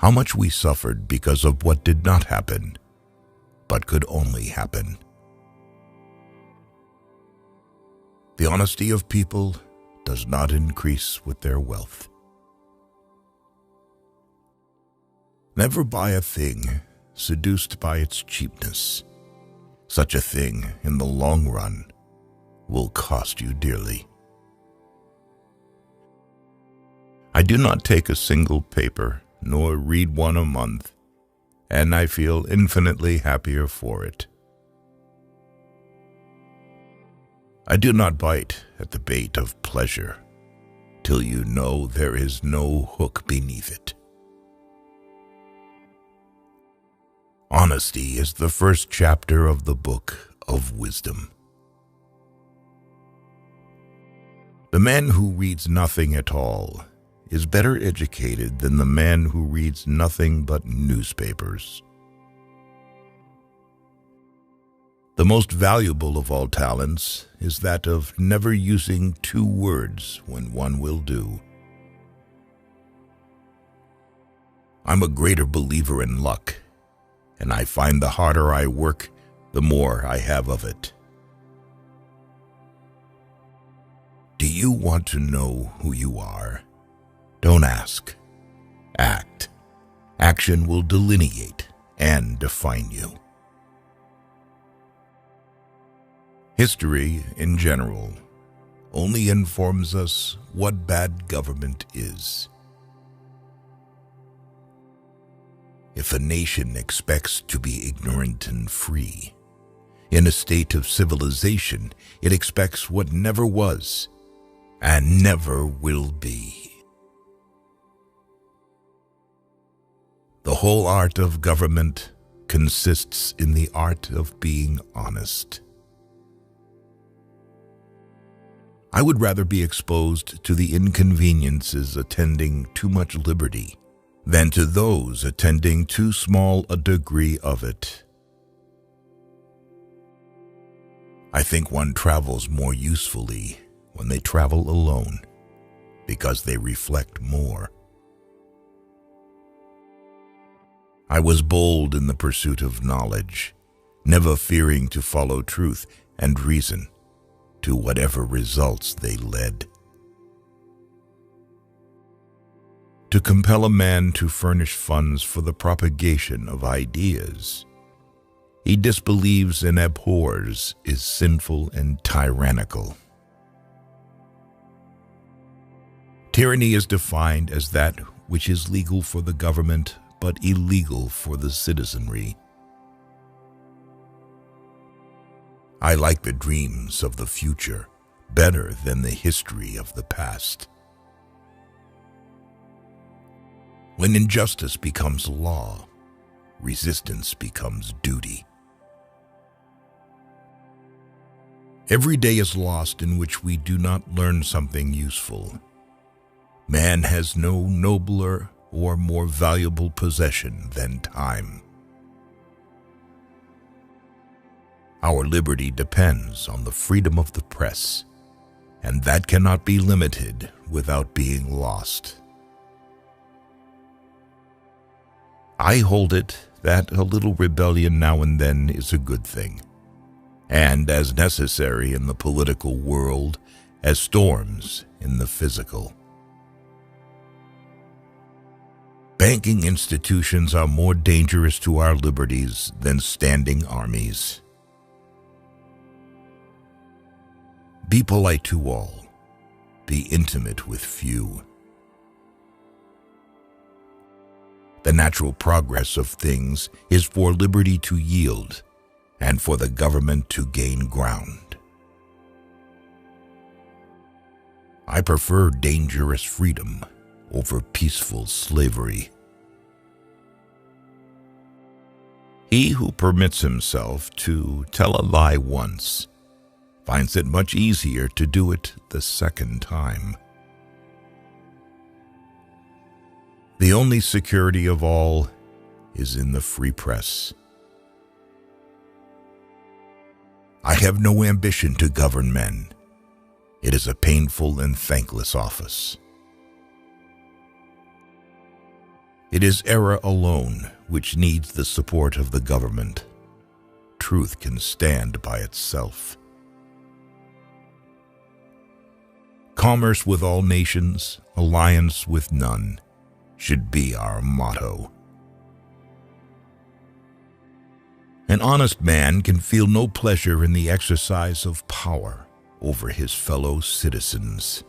how much we suffered because of what did not happen, but could only happen. The honesty of people does not increase with their wealth. Never buy a thing seduced by its cheapness. Such a thing, in the long run, will cost you dearly. I do not take a single paper, nor read one a month, and I feel infinitely happier for it. I do not bite at the bait of pleasure, till you know there is no hook beneath it. Honesty is the first chapter of the book of wisdom. The man who reads nothing at all is better educated than the man who reads nothing but newspapers. The most valuable of all talents is that of never using two words when one will do. I'm a greater believer in luck, and I find the harder I work, the more I have of it. Do you want to know who you are? Don't ask. Act. Action will delineate and define you. History, in general, only informs us what bad government is. If a nation expects to be ignorant and free, in a state of civilization, it expects what never was and never will be. The whole art of government consists in the art of being honest. I would rather be exposed to the inconveniences attending too much liberty than to those attending too small a degree of it. I think one travels more usefully when they travel alone, because they reflect more. I was bold in the pursuit of knowledge, never fearing to follow truth and reason to whatever results they led. To compel a man to furnish funds for the propagation of ideas he disbelieves and abhors is sinful and tyrannical. Tyranny is defined as that which is legal for the government but illegal for the citizenry. I like the dreams of the future better than the history of the past. When injustice becomes law, resistance becomes duty. Every day is lost in which we do not learn something useful. Man has no nobler or more valuable possession than time. Our liberty depends on the freedom of the press, and that cannot be limited without being lost. I hold it that a little rebellion now and then is a good thing, and as necessary in the political world as storms in the physical. Banking institutions are more dangerous to our liberties than standing armies. Be polite to all. Be intimate with few. The natural progress of things is for liberty to yield and for the government to gain ground. I prefer dangerous freedom over peaceful slavery. He who permits himself to tell a lie once finds it much easier to do it the second time. The only security of all is in the free press. I have no ambition to govern men. It is a painful and thankless office. It is error alone which needs the support of the government. Truth can stand by itself. Commerce with all nations, alliance with none, should be our motto. An honest man can feel no pleasure in the exercise of power over his fellow citizens.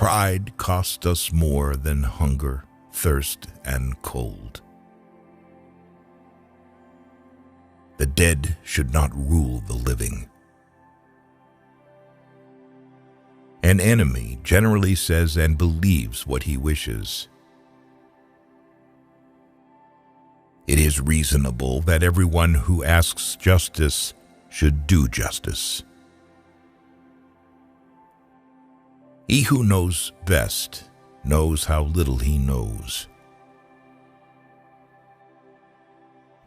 Pride costs us more than hunger, thirst, and cold. The dead should not rule the living. An enemy generally says and believes what he wishes. It is reasonable that everyone who asks justice should do justice. He who knows best knows how little he knows.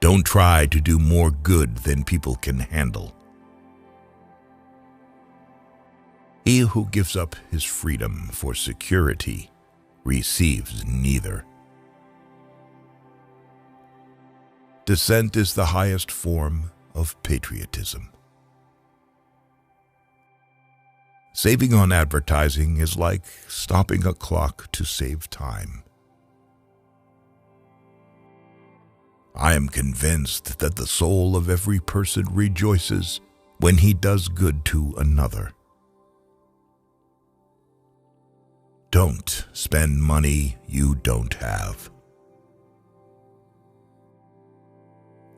Don't try to do more good than people can handle. He who gives up his freedom for security receives neither. Dissent is the highest form of patriotism. Saving on advertising is like stopping a clock to save time. I am convinced that the soul of every person rejoices when he does good to another. Don't spend money you don't have.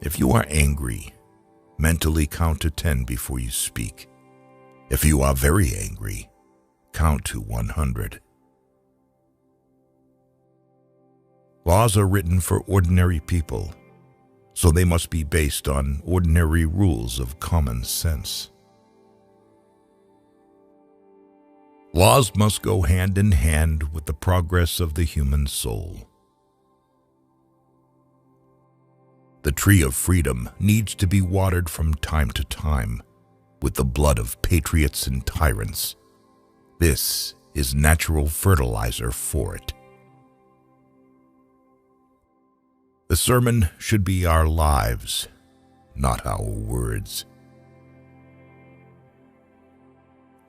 If you are angry, mentally count to 10 before you speak. If you are very angry, count to 100. Laws are written for ordinary people, so they must be based on ordinary rules of common sense. Laws must go hand in hand with the progress of the human soul. The tree of freedom needs to be watered from time to time with the blood of patriots and tyrants. This is natural fertilizer for it. The sermon should be our lives, not our words.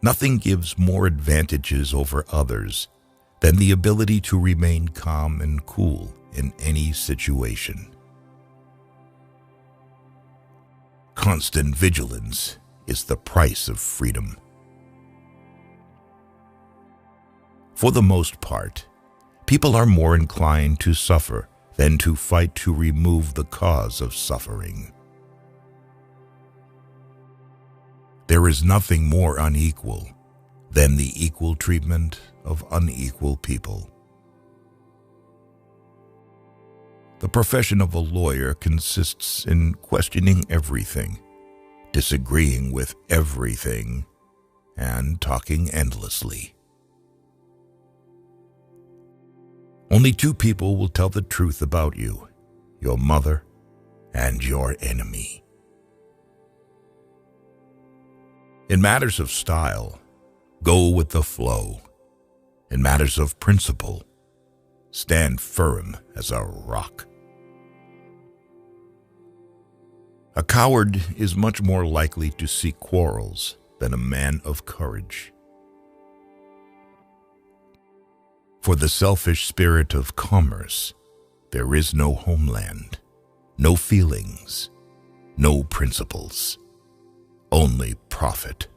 Nothing gives more advantages over others than the ability to remain calm and cool in any situation. Constant vigilance is the price of freedom. For the most part, people are more inclined to suffer than to fight to remove the cause of suffering. There is nothing more unequal than the equal treatment of unequal people. The profession of a lawyer consists in questioning everything, disagreeing with everything, and talking endlessly. Only two people will tell the truth about you, your mother and your enemy. In matters of style, go with the flow. In matters of principle, stand firm as a rock. A coward is much more likely to seek quarrels than a man of courage. For the selfish spirit of commerce, there is no homeland, no feelings, no principles, only profit.